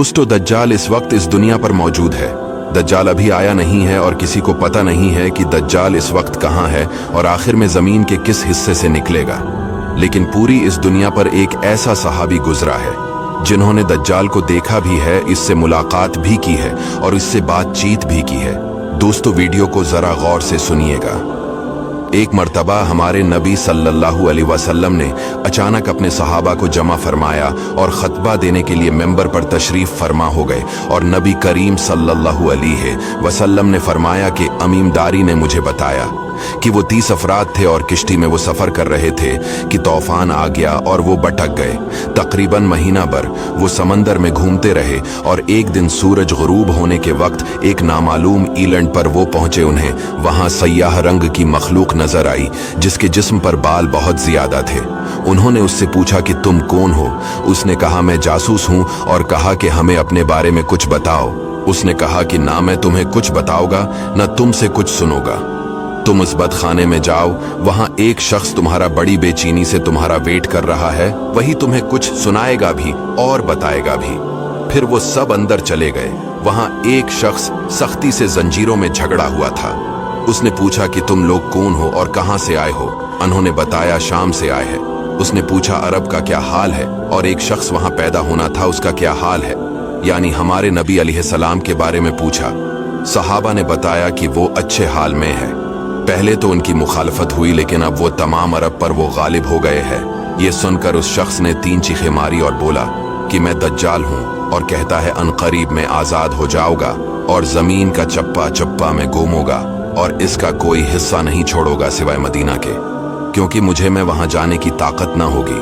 दोस्तों, दज्जाल इस वक्त इस दुनिया पर मौजूद है। दज्जाल अभी आया नहीं है और किसी को पता नहीं है कि दज्जाल इस वक्त कहाँ है और आखिर में जमीन के किस हिस्से से निकलेगा। लेकिन पूरी इस दुनिया पर एक ऐसा सहाबी गुजरा है जिन्होंने दज्जाल को देखा भी है, इससे मुलाकात भी की है और इससे बातचीत भी की है। दोस्तों, वीडियो को जरा गौर से सुनिएगा। एक मर्तबा हमारे नबी सल्लल्लाहु अलैहि वसल्लम ने अचानक अपने सहाबा को जमा फरमाया और खतबा देने के लिए मेंबर पर तशरीफ फरमा हो गए और नबी करीम सल्लल्लाहु अलैहि वसल्लम ने फरमाया कि अमीमदारी ने मुझे बताया कि वो 30 अफराद थे और किश्ती में वो सफ़र कर रहे थे कि तूफान आ गया और वो भटक गए। तकरीबन महीना भर वो समंदर में घूमते रहे और एक दिन सूरज गुरूब होने के वक्त एक नामालूम ईलैंड पर वो पहुंचे। उन्हें वहां सयाह रंग की मखलूक नजर आई जिसके जिस्म पर बाल बहुत ज्यादा थे। उन्होंने उससे पूछा कि तुम कौन हो? उसने कहा, मैं जासूस हूं, और कहा कि हमें अपने बारे में कुछ बताओ। उसने कहा कि ना मैं तुम्हें कुछ बताऊंगा न तुमसे कुछ सुनूंगा। तुम उस बदखाने में जाओ, वहां एक शख्स तुम्हारा बड़ी बेचैनी से तुम्हारा वेट कर रहा है, वही तुम्हें कुछ सुनाएगा भी और बताएगा भी। फिर वो सब अंदर चले गए। वहां एक शख्स सख्ती से जंजीरों में झगड़ा हुआ था। उसने पूछा कि तुम लोग कौन हो और कहां से आए हो? उन्होंने बताया, शाम से आए हैं। उसने पूछा, अरब का क्या हाल है? और एक शख्स वहां पैदा होना था, उसका क्या हाल है? यानी हमारे नबी अलैहिस्सलाम के बारे में पूछा। सहाबा ने बताया कि वो अच्छे हाल में है। पहले तो उनकी मुखालफत हुई, लेकिन अब वो तमाम अरब पर वो गालिब हो गए हैं। ये सुनकर उस शख्स ने 3 चीखें मारी और बोला कि मैं दज्जाल हूँ और कहता है अनकरीब में आज़ाद हो जाऊंगा और ज़मीन का चप्पा चप्पा में गुम होगा और इसका कोई हिस्सा नहीं छोड़ोगा सिवाय मदीना के, क्योंकि मुझे में वहाँ जाने की ताकत ना होगी।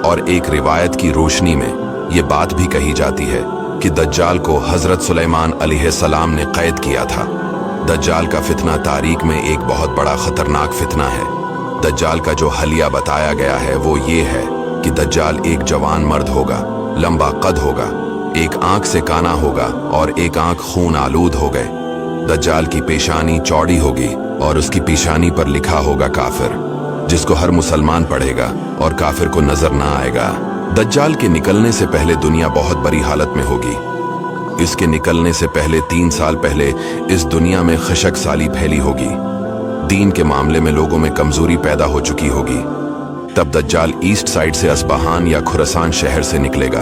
और एक रिवायत की रोशनी में ये बात भी कही जाती है कि दज्जाल को हज़रत सुलेमान अलैहिस्सलाम ने कैद किया था। दज्जाल का फितना तारीख में एक बहुत बड़ा खतरनाक फितना है। दज्जाल का जो हलिया बताया गया है वो ये है कि दज्जाल एक जवान मर्द होगा, लंबा कद होगा, एक आंख से काना होगा और एक आंख खून आलूद हो गए। दज्जाल की पेशानी चौड़ी होगी और उसकी पेशानी पर लिखा होगा काफिर, जिसको हर मुसलमान पढ़ेगा और काफिर को नजर ना आएगा। दज्जाल के निकलने से पहले दुनिया बहुत बुरी हालत में होगी। इसके निकलने से पहले 3 साल पहले इस दुनिया में खशक साली फैली होगी। दीन के मामले में लोगों में कमजोरी पैदा हो चुकी होगी। तब दज्जाल ईस्ट साइड से अस्बहान या खुरासान शहर से निकलेगा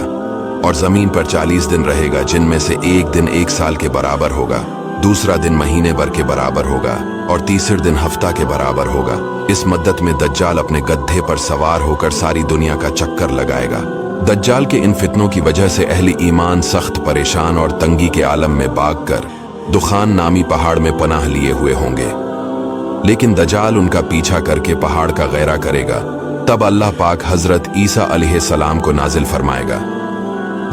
और जमीन पर 40 दिन रहेगा, जिनमें से एक दिन 1 साल के बराबर होगा, दूसरा दिन महीने भर के बराबर होगा और तीसरे दिन हफ्ता के बराबर होगा। इस मद्दत में दज्जाल अपने गड्ढे पर सवार होकर सारी दुनिया का चक्कर लगाएगा। दज्जाल के इन फितनों की वजह से अहले ईमान सख्त परेशान और तंगी के आलम में भागकर दुखान नामी पहाड़ में पनाह लिए हुए होंगे। लेकिन दज्जाल उनका पीछा करके पहाड़ का गैरा करेगा। तब अल्लाह पाक हजरत ईसा अलैहिस्सलाम को नाजिल फरमाएगा।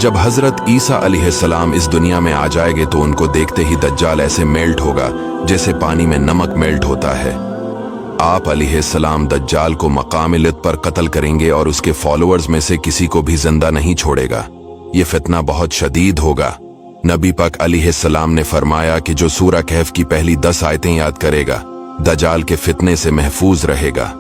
जब हजरत ईसा अलैहिस्सलाम इस दुनिया में आ जाएंगे तो उनको देखते ही दज्जाल ऐसे मेल्ट होगा जैसे पानी में नमक मेल्ट होता है। आप अलैहिस्सलाम दज्जाल को मकाम लित पर कत्ल करेंगे और उसके फॉलोअर्स में से किसी को भी जिंदा नहीं छोड़ेगा। ये फितना बहुत शदीद होगा। नबी पाक अलैहिस्सलाम ने फरमाया कि जो सूरह कहफ की पहली 10 आयतें याद करेगा दज्जाल के फितने से महफूज रहेगा।